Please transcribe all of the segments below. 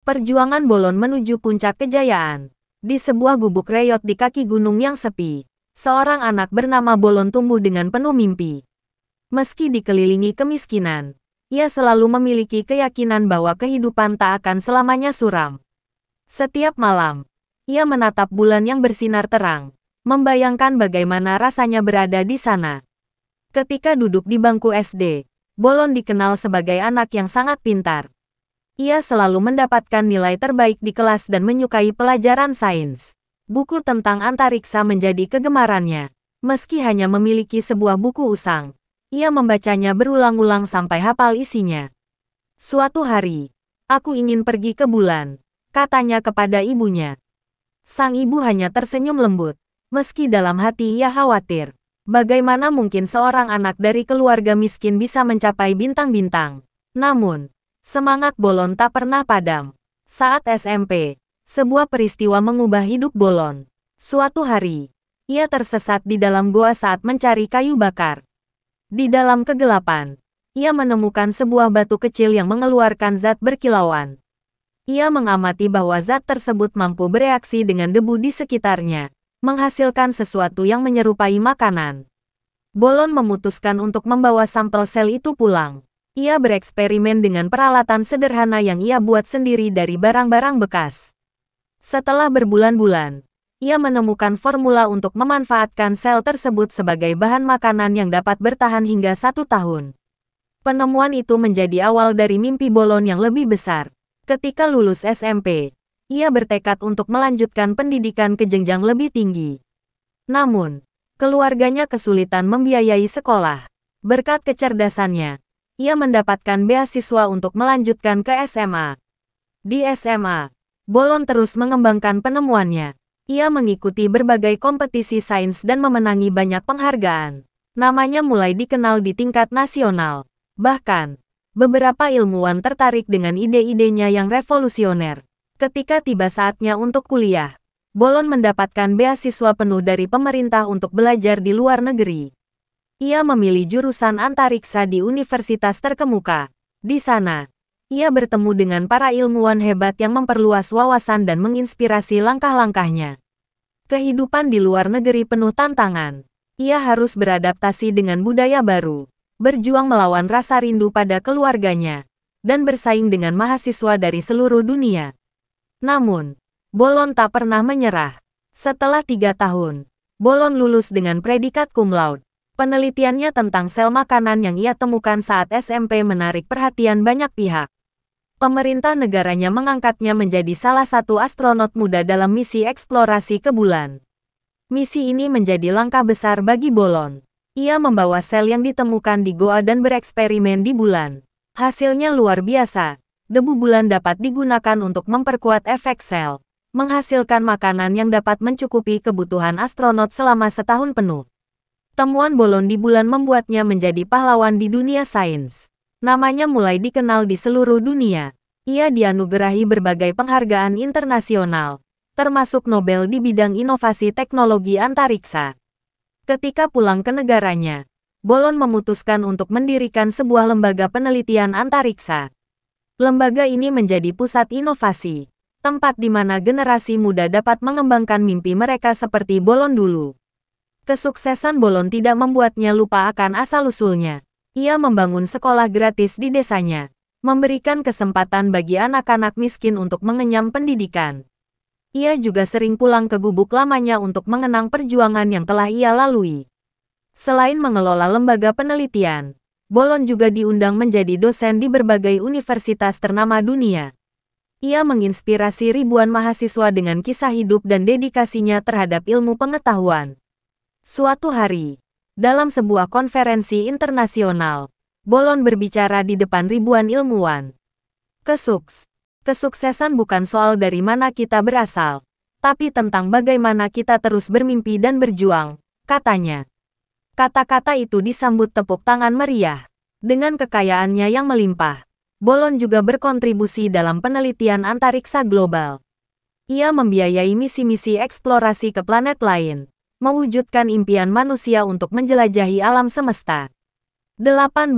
Perjuangan Bolon menuju puncak kejayaan. Di sebuah gubuk reyot di kaki gunung yang sepi, seorang anak bernama Bolon tumbuh dengan penuh mimpi. Meski dikelilingi kemiskinan, ia selalu memiliki keyakinan bahwa kehidupan tak akan selamanya suram. Setiap malam, ia menatap bulan yang bersinar terang, membayangkan bagaimana rasanya berada di sana. Ketika duduk di bangku SD, Bolon dikenal sebagai anak yang sangat pintar. Ia selalu mendapatkan nilai terbaik di kelas dan menyukai pelajaran sains. Buku tentang antariksa menjadi kegemarannya. Meski hanya memiliki sebuah buku usang, ia membacanya berulang-ulang sampai hafal isinya. Suatu hari, aku ingin pergi ke bulan, katanya kepada ibunya. Sang ibu hanya tersenyum lembut, meski dalam hati ia khawatir. Bagaimana mungkin seorang anak dari keluarga miskin bisa mencapai bintang-bintang? Namun, semangat Bolon tak pernah padam. Saat SMP, sebuah peristiwa mengubah hidup Bolon. Suatu hari, ia tersesat di dalam goa saat mencari kayu bakar. Di dalam kegelapan, ia menemukan sebuah batu kecil yang mengeluarkan zat berkilauan. Ia mengamati bahwa zat tersebut mampu bereaksi dengan debu di sekitarnya, menghasilkan sesuatu yang menyerupai makanan. Bolon memutuskan untuk membawa sampel sel itu pulang. Ia bereksperimen dengan peralatan sederhana yang ia buat sendiri dari barang-barang bekas. Setelah berbulan-bulan, ia menemukan formula untuk memanfaatkan sel tersebut sebagai bahan makanan yang dapat bertahan hingga 1 tahun. Penemuan itu menjadi awal dari mimpi Bolon yang lebih besar. Ketika lulus SMP, ia bertekad untuk melanjutkan pendidikan ke jenjang lebih tinggi. Namun, keluarganya kesulitan membiayai sekolah. Berkat kecerdasannya, ia mendapatkan beasiswa untuk melanjutkan ke SMA. Di SMA, Bolon terus mengembangkan penemuannya. Ia mengikuti berbagai kompetisi sains dan memenangi banyak penghargaan. Namanya mulai dikenal di tingkat nasional. Bahkan, beberapa ilmuwan tertarik dengan ide-idenya yang revolusioner. Ketika tiba saatnya untuk kuliah, Bolon mendapatkan beasiswa penuh dari pemerintah untuk belajar di luar negeri. Ia memilih jurusan antariksa di universitas terkemuka. Di sana, ia bertemu dengan para ilmuwan hebat yang memperluas wawasan dan menginspirasi langkah-langkahnya. Kehidupan di luar negeri penuh tantangan. Ia harus beradaptasi dengan budaya baru, berjuang melawan rasa rindu pada keluarganya, dan bersaing dengan mahasiswa dari seluruh dunia. Namun, Bolon tak pernah menyerah. Setelah 3 tahun, Bolon lulus dengan predikat cum laude. Penelitiannya tentang sel makanan yang ia temukan saat SMP menarik perhatian banyak pihak. Pemerintah negaranya mengangkatnya menjadi salah satu astronot muda dalam misi eksplorasi ke bulan. Misi ini menjadi langkah besar bagi Bolon. Ia membawa sel yang ditemukan di goa dan bereksperimen di bulan. Hasilnya luar biasa. Debu bulan dapat digunakan untuk memperkuat efek sel, menghasilkan makanan yang dapat mencukupi kebutuhan astronot selama setahun penuh. Temuan Bolon di bulan membuatnya menjadi pahlawan di dunia sains. Namanya mulai dikenal di seluruh dunia. Ia dianugerahi berbagai penghargaan internasional, termasuk Nobel di bidang inovasi teknologi antariksa. Ketika pulang ke negaranya, Bolon memutuskan untuk mendirikan sebuah lembaga penelitian antariksa. Lembaga ini menjadi pusat inovasi, tempat di mana generasi muda dapat mengembangkan mimpi mereka seperti Bolon dulu. Kesuksesan Bolon tidak membuatnya lupa akan asal-usulnya. Ia membangun sekolah gratis di desanya, memberikan kesempatan bagi anak-anak miskin untuk mengenyam pendidikan. Ia juga sering pulang ke gubuk lamanya untuk mengenang perjuangan yang telah ia lalui. Selain mengelola lembaga penelitian, Bolon juga diundang menjadi dosen di berbagai universitas ternama dunia. Ia menginspirasi ribuan mahasiswa dengan kisah hidup dan dedikasinya terhadap ilmu pengetahuan. Suatu hari, dalam sebuah konferensi internasional, Bolon berbicara di depan ribuan ilmuwan. Kesuksesan bukan soal dari mana kita berasal, tapi tentang bagaimana kita terus bermimpi dan berjuang, katanya. Kata-kata itu disambut tepuk tangan meriah. Dengan kekayaannya yang melimpah, Bolon juga berkontribusi dalam penelitian antariksa global. Ia membiayai misi-misi eksplorasi ke planet lain, mewujudkan impian manusia untuk menjelajahi alam semesta. 18.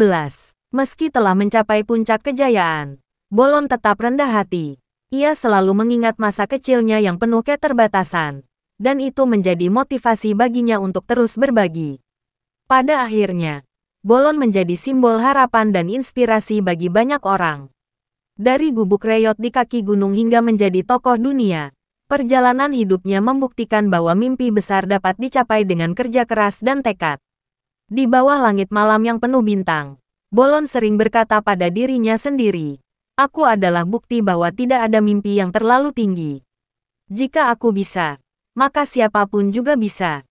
Meski telah mencapai puncak kejayaan, Bolon tetap rendah hati. Ia selalu mengingat masa kecilnya yang penuh keterbatasan, dan itu menjadi motivasi baginya untuk terus berbagi. Pada akhirnya, Bolon menjadi simbol harapan dan inspirasi bagi banyak orang. Dari gubuk reot di kaki gunung hingga menjadi tokoh dunia, perjalanan hidupnya membuktikan bahwa mimpi besar dapat dicapai dengan kerja keras dan tekad. Di bawah langit malam yang penuh bintang, Bolon sering berkata pada dirinya sendiri, "Aku adalah bukti bahwa tidak ada mimpi yang terlalu tinggi. Jika aku bisa, maka siapapun juga bisa."